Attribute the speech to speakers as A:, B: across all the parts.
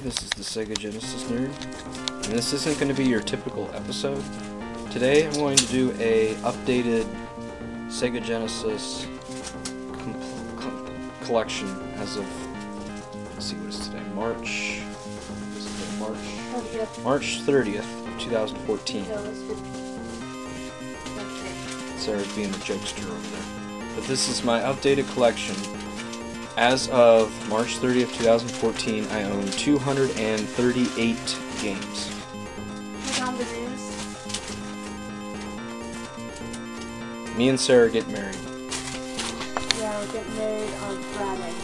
A: this is the Sega Genesis Nerd, and this isn't going to be your typical episode. Today I'm going to do a updated Sega Genesis collection as of, let's see, what is today, March 30th, 2014. Sarah's being the jokester over there. But this is my updated collection. As of March 30th, 2014, I own 238 games.
B: On the news.
A: Me and Sarah get married.
B: Yeah, we're getting married on Friday.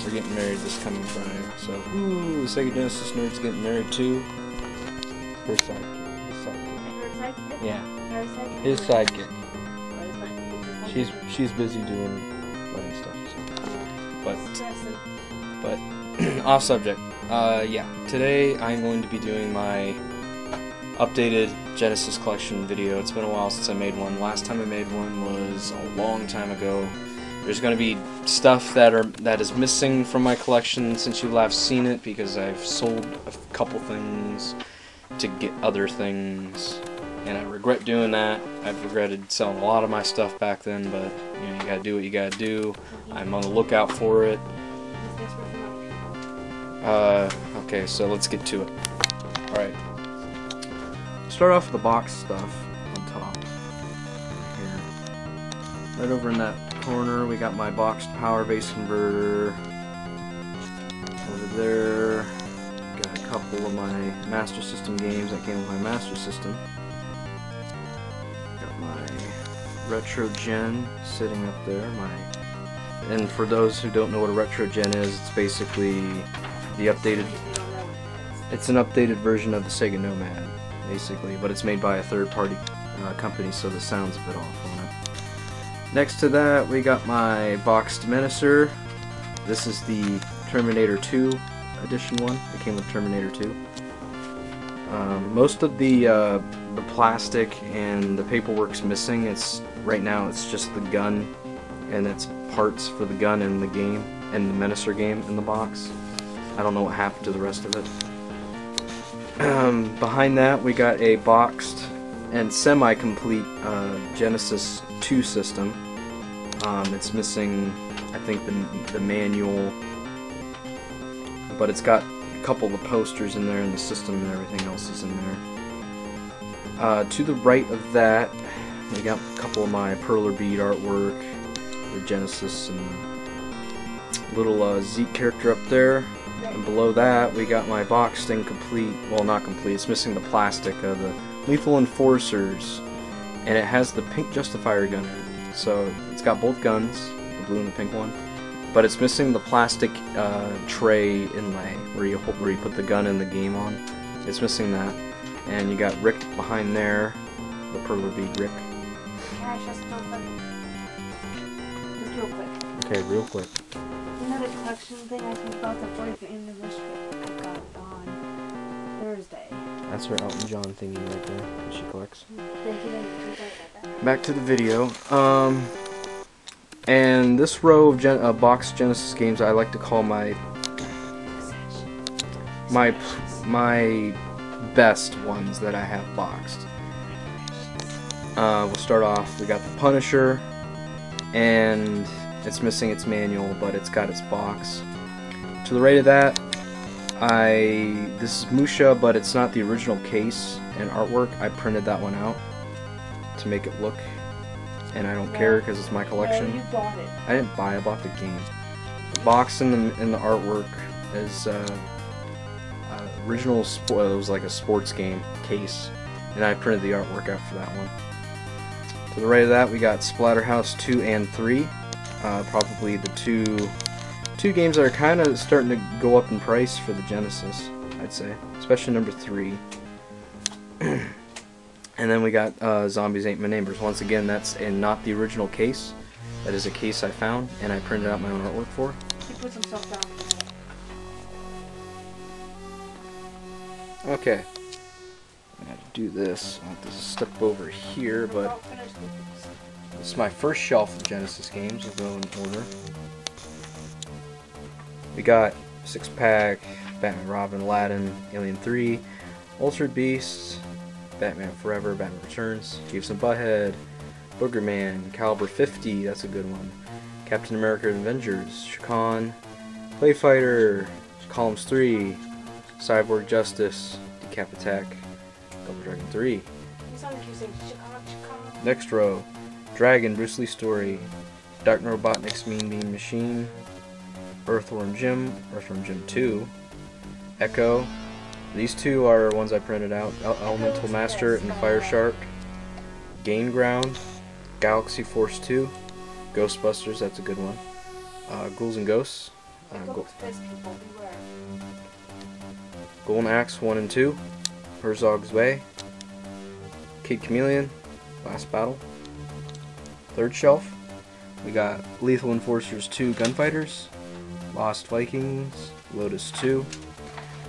A: We're getting married this coming Friday. So, ooh, the Sega Genesis Nerd's getting married too. Her sidekick. His sidekick.
B: Her sidekick?
A: Yeah.
B: Her sidekick?
A: His sidekick.
B: What is that?
A: She's busy doing funny stuff. But off subject. Yeah. Today I'm going to be doing my updated Genesis collection video. It's been a while since I made one. Last time I made one was a long time ago. There's going to be stuff that is missing from my collection since you last seen it, because I've sold a couple things to get other things, and I regret doing that. I've regretted selling a lot of my stuff back then, but you know, you gotta do what you gotta do. I'm on the lookout for it. Okay, so let's get to it. Alright. Start off with the box stuff on top. Here. Right over in that corner, we got my boxed power base converter. Over there, got a couple of my Master System games that came with my Master System. Got my Retro Gen sitting up there. And for those who don't know what a Retro Gen is, it's basically the updated. It's an updated version of the Sega Nomad, basically, but it's made by a third-party company, so the sound's a bit off on it. Next to that, we got my boxed Menacer. This is the Terminator 2 edition one. It came with Terminator 2. Most of the plastic and the paperwork's missing. Right now it's just the gun, and it's parts for the gun in the game, and the Menacer game in the box. I don't know what happened to the rest of it. Behind that, we got a boxed and semi-complete Genesis 2 system. It's missing, I think, the manual, but it's got a couple of the posters in there, and the system and everything else is in there. To the right of that, we got a couple of my Perler Bead artwork, the Genesis and the little Zeke character up there. And below that, we got my boxed and complete, well, not complete, it's missing the plastic of the Lethal Enforcers, and it has the pink Justifier gun in it. So it's got both guns, the blue and the pink one, but it's missing the plastic tray inlay where you put the gun and the game on. It's missing that. And you got Rick behind there, the Perler Bead Rick.
B: Cash, that's so funny. Just real quick.
A: Okay, real quick.
B: You know the collection thing I talked about, the 40th anniversary? I got it on Thursday.
A: That's her Elton John thingy right there that she collects.
B: Thank you.
A: Back to the video. And this row of boxed Genesis games I like to call my best ones that I have boxed. We'll start off. We got the Punisher, and it's missing its manual, but it's got its box. To the right of that, this is Musha, but it's not the original case and artwork. I printed that one out to make it look, and I don't care because it's my collection.
B: No, you bought it.
A: I didn't buy it, I bought the game. The box and the artwork is original. It was like a sports game case, and I printed the artwork out for that one. To the right of that, we got Splatterhouse 2 and 3. Probably the two games that are kind of starting to go up in price for the Genesis, I'd say, especially number 3. And then we got Zombies Ain't My Neighbors. Once again, that's not the original case. That is a case I found, and I printed out my own artwork for.
B: He puts himself down.
A: Okay. I have to do this. I have to step over here, but this is my first shelf of Genesis games. I'll go in order. We got 6-pack Batman Robin, Aladdin, Alien 3, Altered Beast, Batman Forever, Batman Returns, Beavis and Butthead, Booger Man, Caliber 50, that's a good one, Captain America Avengers, Shakan, Play Fighter, Columns 3, Cyborg Justice, Decap Attack, Double Dragon 3. Next row, Dragon, Bruce Lee Story, Dr. Robotnik's Mean Bean Machine, Earthworm Jim 2, Echo. These two are ones I printed out, Elemental Master and Fire Shark, Gain Ground, Galaxy Force 2, Ghostbusters, that's a good one, Ghouls and Ghosts, Golden Axe 1 and 2, Herzog's Way, Kid Chameleon, Last Battle. Third shelf, we got Lethal Enforcers 2 Gunfighters, Lost Vikings, Lotus 2,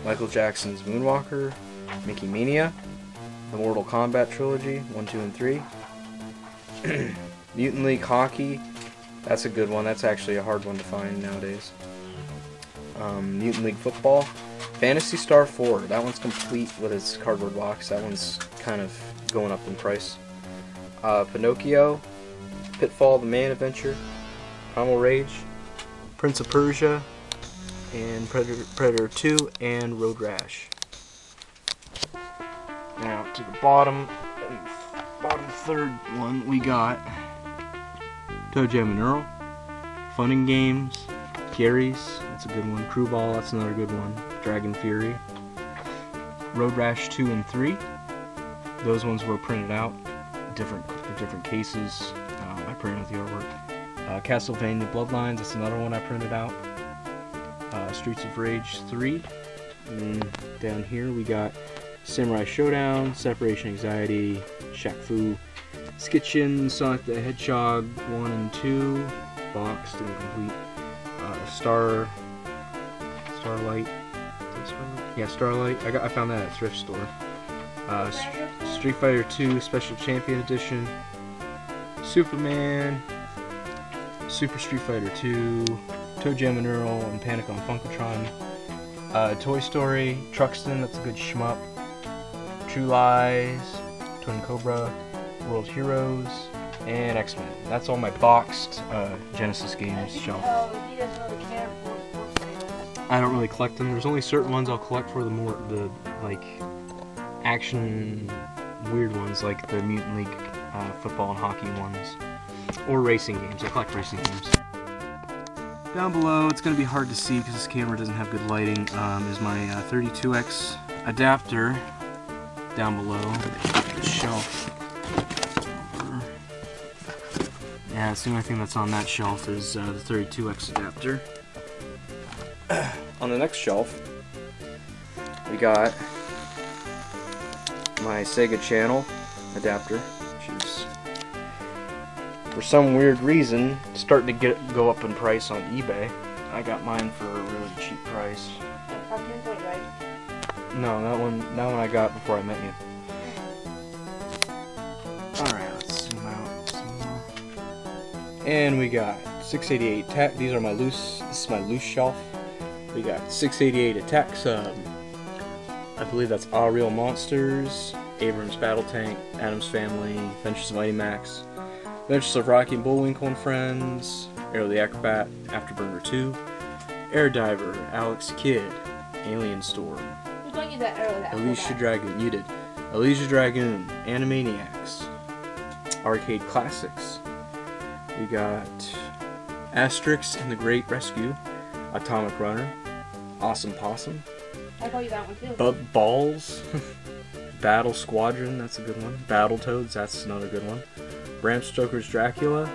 A: Michael Jackson's Moonwalker, Mickey Mania, the Mortal Kombat Trilogy 1, 2, and 3, Mutant League Hockey, that's a good one, that's actually a hard one to find nowadays, Mutant League Football, Phantasy Star 4, that one's complete with its cardboard box, that one's kind of going up in price, Pinocchio, Pitfall, The Man Adventure, Primal Rage, Prince of Persia, and Predator 2, and Road Rash. Now to the bottom third one, we got Toe Jam and Earl, Fun and Games, Gary's, that's a good one, Crew Ball, that's another good one, Dragon Fury, Road Rash 2 and 3, those ones were printed out, different cases. I printed out the artwork. Castlevania Bloodlines, that's another one I printed out. Streets of Rage 3. And down here we got Samurai Showdown, Separation Anxiety, Shaq Fu, Skitchin, Sonic the Hedgehog 1 and 2, boxed and complete. Starlight. Yeah, Starlight. I found that at a thrift store. Street Fighter 2 Special Champion Edition, Superman, Super Street Fighter 2, Toe Jam and Earl, and Panic on Funkatron, Toy Story, Truxton, that's a good shmup, True Lies, Twin Cobra, World Heroes, and X-Men. That's all my boxed Genesis games shelf. I don't really collect them. There's only certain ones I'll collect for the like action weird ones, like the Mutant League football and hockey ones, or racing games. I collect racing games. Down below, it's going to be hard to see because this camera doesn't have good lighting, is my 32X adapter down below the shelf. Yeah, it's the only thing that's on that shelf is the 32X adapter. On the next shelf, we got my Sega channel adapter, which is, for some weird reason, starting to go up in price on eBay. I got mine for a really cheap price. No, that one I got before I met you. Alright, let's zoom out some more. And we got 688 these are my this is my loose shelf. We got 688 attack sub. I believe that's All Real Monsters, Abrams Battle Tank, Addams Family, Adventures of Mighty Max, Adventures of Rocky and Bullwinkle and Friends, Arrow the Acrobat, Afterburner 2, Air Diver, Alex Kidd, Alien Storm, Alicia Dragoon, you did, Alicia Dragoon, Animaniacs, Arcade Classics. We got Asterix and the Great Rescue, Atomic Runner, Awesome Possum,
B: I got you that one too.
A: Bug Balls, Battle Squadron, that's a good one. Battletoads, that's another good one. Bram Stoker's Dracula,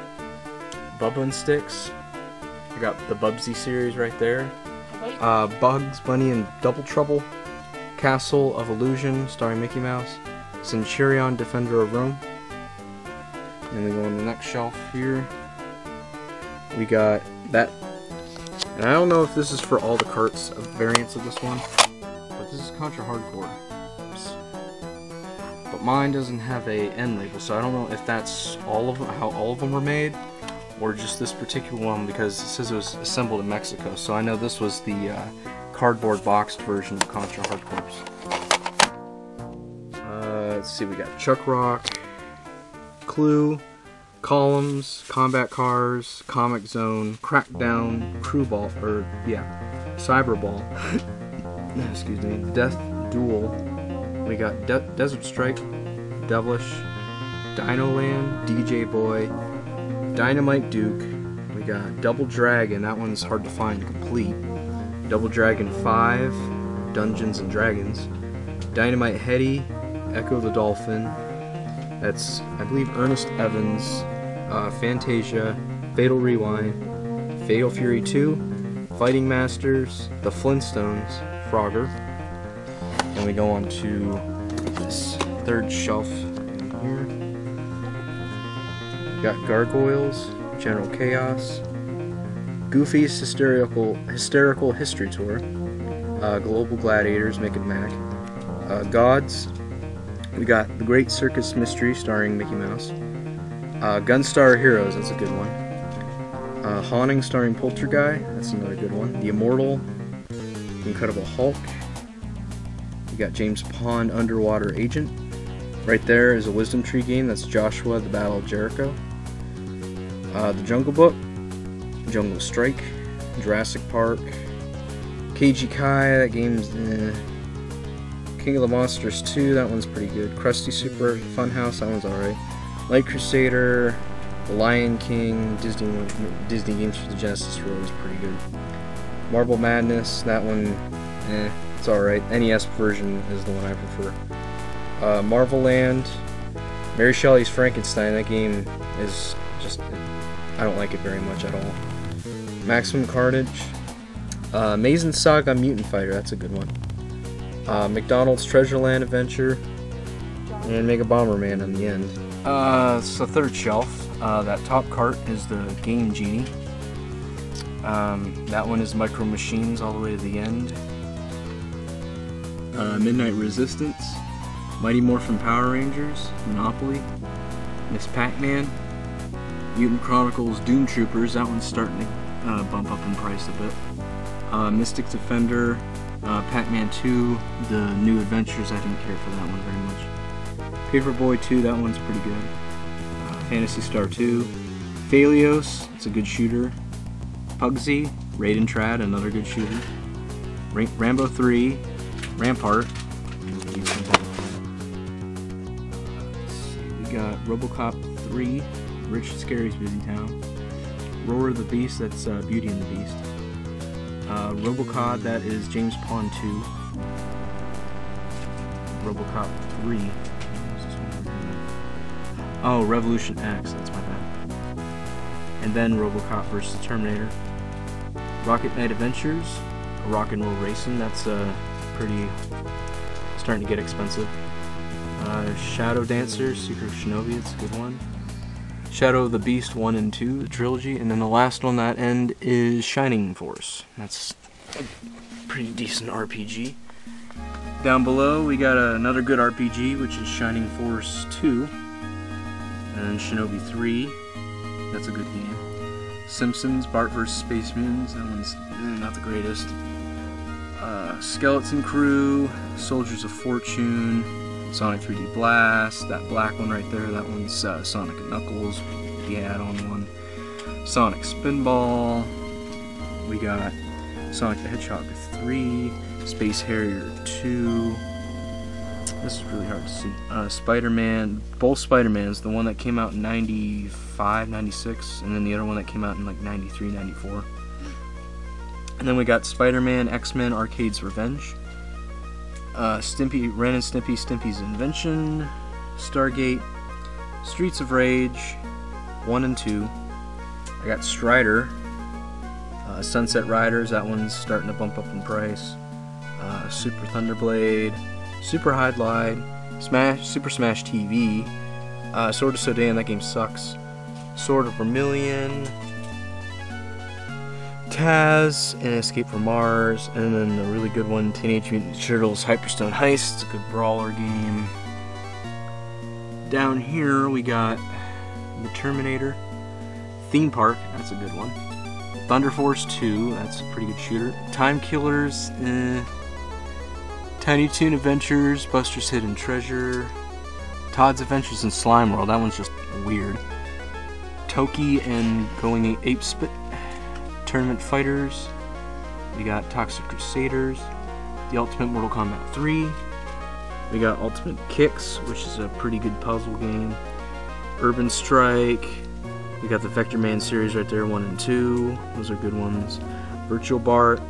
A: Bubba and Sticks. I got the Bubsy series right there. Bugs Bunny and Double Trouble, Castle of Illusion, starring Mickey Mouse, Centurion, Defender of Rome. And we go on the next shelf here. We got that, and I don't know if this is for all the carts of variants of this one, but this is Contra Hardcore. But mine doesn't have a end label, so I don't know if that's all of them, how all of them were made, or just this particular one, because it says it was assembled in Mexico. So I know this was the cardboard boxed version of Contra Hard Corps. Let's see, we got Chuck Rock, Clue, Columns, Combat Cars, Comic Zone, Crackdown, Crewball, Cyberball, excuse me, Death Duel. We got Desert Strike, Devilish, Dino Land, DJ Boy, Dynamite Duke. We got Double Dragon, that one's hard to find to complete. Double Dragon 5, Dungeons and Dragons, Dynamite Hetty, Echo the Dolphin, that's, I believe, Ernest Evans, Fantasia, Fatal Rewind, Fatal Fury 2, Fighting Masters, The Flintstones, Frogger, and we go on to this third shelf in here. We got Gargoyles, General Chaos, Goofy's Hysterical History Tour, Global Gladiators, Mick and Mac, Gods. We got The Great Circus Mystery starring Mickey Mouse, Gunstar Heroes, that's a good one, Haunting starring Poltergeist, that's another good one, The Immortal, Incredible Hulk. We got James Pond Underwater Agent. Right there is a Wisdom Tree game, that's Joshua the Battle of Jericho. The Jungle Book, Jungle Strike, Jurassic Park, KG Kai, that game's King of the Monsters 2, that one's pretty good. Krusty Super Funhouse, that one's alright. Light Crusader, The Lion King, Disney games for the Genesis were always pretty good. Marble Madness, that one, it's alright. NES version is the one I prefer. Marvel Land, Mary Shelley's Frankenstein, that game is just, I don't like it very much at all. Maximum Carnage, Amazing Saga Mutant Fighter, that's a good one. McDonald's Treasureland Adventure, and Mega Bomberman in the end. It's the third shelf. That top cart is the Game Genie. That one is Micro Machines all the way to the end. Midnight Resistance, Mighty Morphin Power Rangers, Monopoly, Miss Pac-Man, Mutant Chronicles Doom Troopers, that one's starting to bump up in price a bit. Mystic Defender, Pac-Man 2, The New Adventures, I didn't care for that one very much. Paperboy 2, that one's pretty good. Phantasy Star 2, Phalios, it's a good shooter. Pugsy, Raiden Trad, another good shooter. Rambo 3, Rampart. We got RoboCop 3, Rich and Scary's Busy Town. Roar of the Beast, that's Beauty and the Beast. RoboCod, that is James Pond 2. RoboCop 3. Oh, Revolution X, that's my bad. And then RoboCop vs. Terminator. Rocket Knight Adventures, Rock and Roll Racing, that's pretty starting to get expensive. Shadow Dancer, Secret of Shinobi, it's a good one. Shadow of the Beast 1 and 2, the trilogy, and then the last one that end is Shining Force. That's a pretty decent RPG. Down below we got another good RPG, which is Shining Force 2, and Shinobi 3, that's a good game. Simpsons, Bart vs. Space Mutants, that one's not the greatest. Skeleton Crew, Soldiers of Fortune, Sonic 3D Blast, that black one right there, that one's Sonic and Knuckles, the add-on one. Sonic Spinball, we got Sonic the Hedgehog 3, Space Harrier 2, this is really hard to see. Spider-Man, both Spider-Mans, the one that came out in 95, 96, and then the other one that came out in like 93, 94. And then we got Spider-Man, X-Men, Arcade's Revenge, Stimpy, Ren and Stimpy, Stimpy's Invention, Stargate, Streets of Rage 1 and 2. I got Strider, Sunset Riders, that one's starting to bump up in price. Super Thunderblade, Super Hide Glide, Super Smash TV, Sword of Sodan, that game sucks. Sword of Vermilion, Taz, and Escape from Mars, and then the really good one, Teenage Mutant Ninja Turtles Hyperstone Heist. It's a good brawler game. Down here we got the Terminator, Theme Park, that's a good one. Thunder Force 2, that's a pretty good shooter. Time Killers, Tiny Toon Adventures, Buster's Hidden Treasure, Todd's Adventures in Slime World, that one's just weird. Toki and Going Ape Spit, Tournament Fighters, we got Toxic Crusaders, The Ultimate Mortal Kombat 3, we got Ultimate Kicks, which is a pretty good puzzle game, Urban Strike, we got the Vector Man series right there, 1 and 2, those are good ones. Virtual Bart,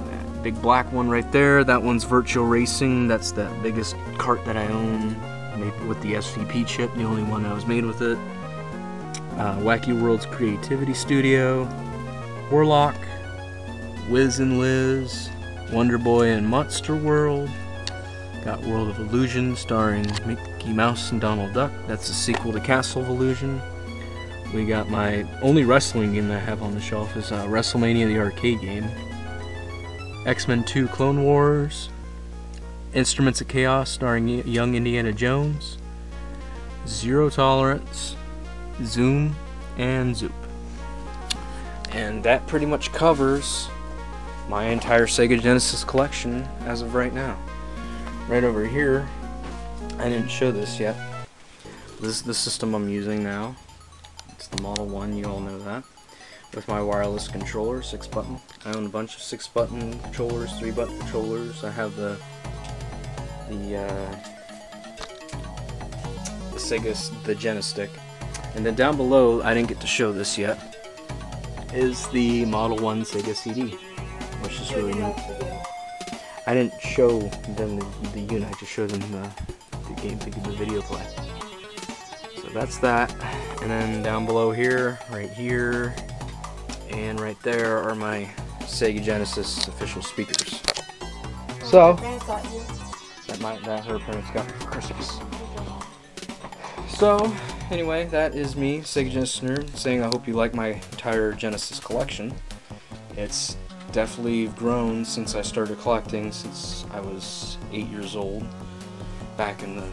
A: that big black one right there, that one's Virtual Racing, that's the biggest cart that I own, made with the SVP chip, the only one that was made with it. Wacky World's Creativity Studio, Warlock, Wiz and Liz, Wonder Boy and Monster World, got World of Illusion starring Mickey Mouse and Donald Duck, that's a sequel to Castle of Illusion. We got my only wrestling game that I have on the shelf is WrestleMania the arcade game, X-Men 2 Clone Wars, Instruments of Chaos starring young Indiana Jones, Zero Tolerance, Zoom, and Zoop. And that pretty much covers my entire Sega Genesis collection as of right now. Right over here, I didn't show this yet. This is the system I'm using now. It's the Model 1, you all know that. With my wireless controller, 6-button. I own a bunch of 6-button controllers, 3-button controllers. I have the Sega Genesis. And then down below, I didn't get to show this yet, is the Model 1 Sega CD, which is really neat. I didn't show them the unit, I just showed them the game, the video play. So that's that, and then down below here, right here, and right there are my Sega Genesis official speakers. So, that her parents got for Christmas. So, anyway, that is me, Sega Genesis Nerd, saying I hope you like my entire Genesis collection. It's definitely grown since I started collecting, since I was 8 years old, back in the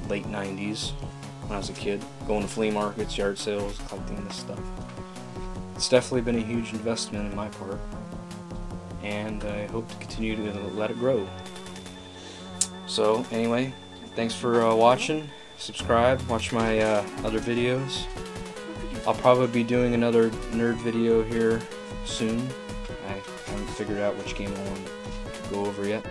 A: late 90s, when I was a kid, going to flea markets, yard sales, collecting this stuff. It's definitely been a huge investment in my part, and I hope to continue to let it grow. So, anyway, thanks for watching. Subscribe, watch my other videos. I'll probably be doing another nerd video here soon. I haven't figured out which game I want to go over yet.